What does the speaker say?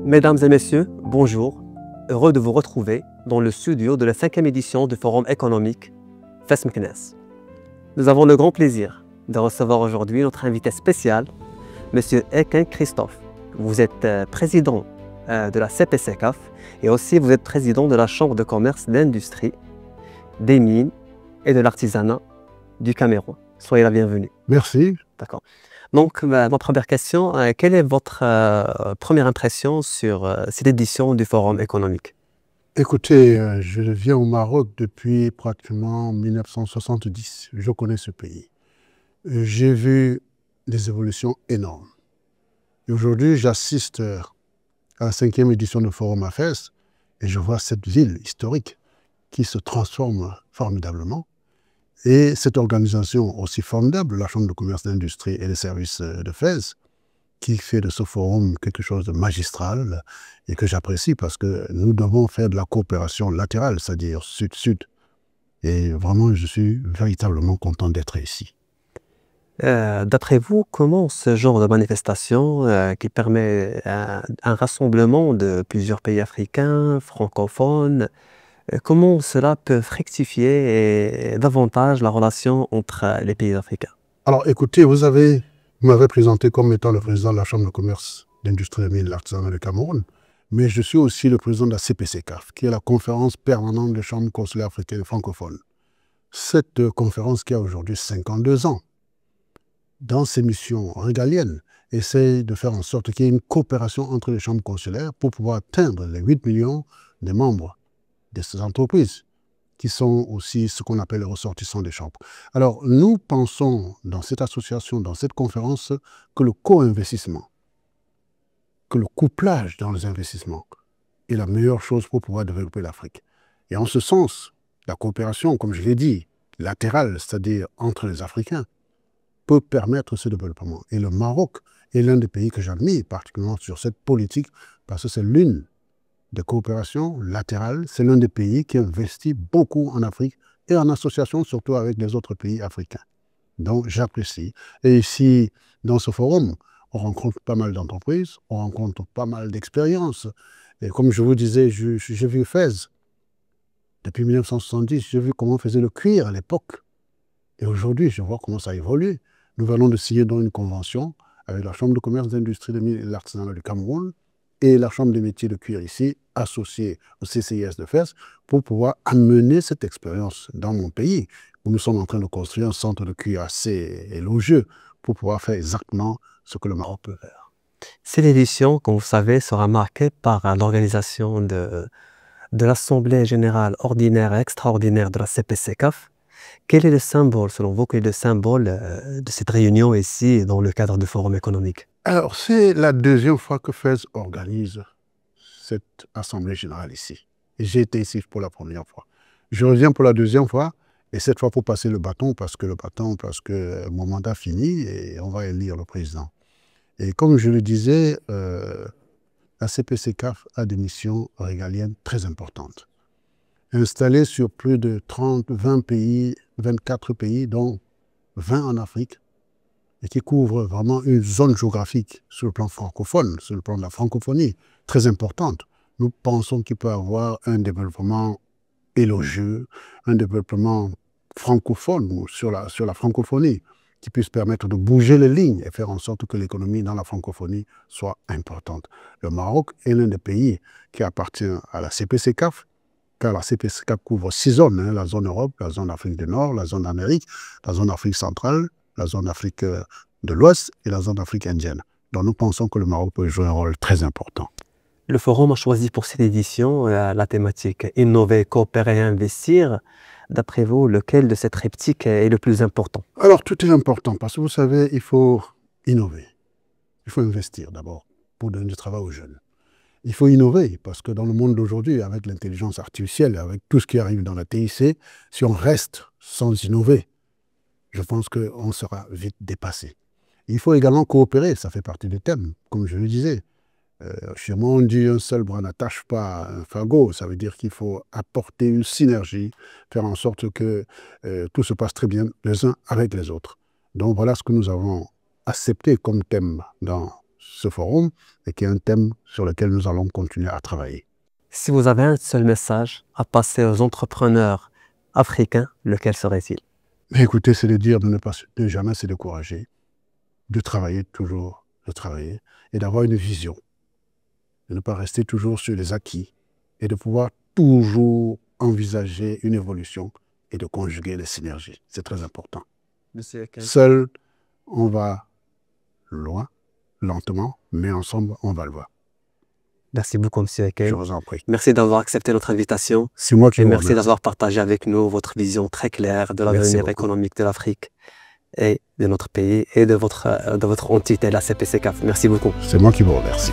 Mesdames et messieurs, bonjour. Heureux de vous retrouver dans le studio de la 5e édition du Forum économique Fes Meknès. Nous avons le grand plaisir de recevoir aujourd'hui notre invité spécial, Monsieur Eken Christophe. Vous êtes président de la CPCCAF et aussi vous êtes président de la Chambre de commerce, d'industrie, des mines et de l'artisanat du Cameroun. Soyez la bienvenue. Merci. D'accord. Donc, ma première question, quelle est votre première impression sur cette édition du Forum économique? Écoutez, je viens au Maroc depuis pratiquement 1970. Je connais ce pays. J'ai vu des évolutions énormes. Et aujourd'hui, j'assiste à la 5e édition du Forum à Fès et je vois cette ville historique qui se transforme formidablement. Et cette organisation aussi formidable, la Chambre de commerce, d'industrie et des services de Fès, qui fait de ce forum quelque chose de magistral et que j'apprécie parce que nous devons faire de la coopération latérale, c'est-à-dire sud-sud. Et vraiment, je suis véritablement content d'être ici. D'après vous, comment ce genre de manifestation qui permet un rassemblement de plusieurs pays africains, francophones, comment cela peut fructifier davantage la relation entre les pays africains? Alors écoutez, vous m'avez présenté comme étant le président de la Chambre de commerce, d'industrie, des mines et de l'artisanat du Cameroun, mais je suis aussi le président de la CPCCAF, qui est la conférence permanente des chambres consulaires africaines et francophones. Cette conférence qui a aujourd'hui 52 ans, dans ses missions régaliennes, essaie de faire en sorte qu'il y ait une coopération entre les chambres consulaires pour pouvoir atteindre les 8 millions de membres de ces entreprises, qui sont aussi ce qu'on appelle les ressortissants des chambres. Alors, nous pensons dans cette association, dans cette conférence, que le co-investissement, que le couplage dans les investissements est la meilleure chose pour pouvoir développer l'Afrique. Et en ce sens, la coopération, comme je l'ai dit, latérale, c'est-à-dire entre les Africains, peut permettre ce développement. Et le Maroc est l'un des pays que j'admire particulièrement sur cette politique, parce que c'est l'une de coopération latérale. C'est l'un des pays qui investit beaucoup en Afrique et en association surtout avec les autres pays africains. Donc j'apprécie. Et ici, dans ce forum, on rencontre pas mal d'entreprises, on rencontre pas mal d'expériences. Et comme je vous disais, j'ai vu Fès. Depuis 1970, j'ai vu comment on faisait le cuir à l'époque. Et aujourd'hui, je vois comment ça a évolué. Nous venons de signer donc une convention avec la Chambre de commerce, d'industrie, des mines et de l'artisanat du Cameroun et la Chambre des métiers de cuir ici, associée au CCIS de Fès, pour pouvoir amener cette expérience dans mon pays, où nous sommes en train de construire un centre de cuir assez élogieux pour pouvoir faire exactement ce que le Maroc peut faire. Cette édition, comme vous savez, sera marquée par l'organisation de l'Assemblée générale ordinaire et extraordinaire de la CPCCAF. Quel est le symbole, selon vous, quel est le symbole de cette réunion ici dans le cadre du Forum économique? Alors, c'est la deuxième fois que Fès organise cette Assemblée générale ici. Et j'ai été ici pour la première fois. Je reviens pour la deuxième fois, et cette fois pour passer le bâton, parce que mon mandat finit et on va élire le président. Et comme je le disais, la CPCCAF a des missions régaliennes très importantes. Installée sur plus de 20 pays, 24 pays, dont 20 en Afrique, et qui couvre vraiment une zone géographique sur le plan francophone, sur le plan de la francophonie, très importante. Nous pensons qu'il peut y avoir un développement élogieux, un développement francophone sur la francophonie, qui puisse permettre de bouger les lignes et faire en sorte que l'économie dans la francophonie soit importante. Le Maroc est l'un des pays qui appartient à la CPCCAF, car la CPCCAF couvre 6 zones, la zone Europe, la zone Afrique du Nord, la zone Amérique, la zone Afrique centrale, la zone Afrique de l'Ouest et la zone Afrique indienne. Donc nous pensons que le Maroc peut jouer un rôle très important. Le Forum a choisi pour cette édition la thématique « Innover, coopérer et investir ». D'après vous, lequel de ces triptyques est le plus important? Alors tout est important parce que vous savez, il faut innover. Il faut investir d'abord pour donner du travail aux jeunes. Il faut innover parce que dans le monde d'aujourd'hui, avec l'intelligence artificielle, avec tout ce qui arrive dans la TIC, si on reste sans innover, je pense qu'on sera vite dépassé. Il faut également coopérer, ça fait partie des thèmes, comme je le disais. Chez moi, on dit un seul bras n'attache pas un fagot, ça veut dire qu'il faut apporter une synergie, faire en sorte que tout se passe très bien les uns avec les autres. Donc voilà ce que nous avons accepté comme thème dans ce forum et qui est un thème sur lequel nous allons continuer à travailler. Si vous avez un seul message à passer aux entrepreneurs africains, lequel serait-il? Mais écoutez, c'est de dire de ne jamais se décourager, de travailler toujours, de travailler et d'avoir une vision, de ne pas rester toujours sur les acquis et de pouvoir toujours envisager une évolution et de conjuguer les synergies. C'est très important. Monsieur Eken. Seul, on va loin, lentement, mais ensemble, on va le voir. Merci beaucoup, Monsieur Eken. Je vous en prie. Merci d'avoir accepté notre invitation. C'est moi qui Et vous merci remercie. d'avoir partagé avec nous votre vision très claire de Merci l'avenir beaucoup. économique de l'Afrique et de notre pays et de votre entité, la CPCCAF. Merci beaucoup. C'est moi qui vous remercie.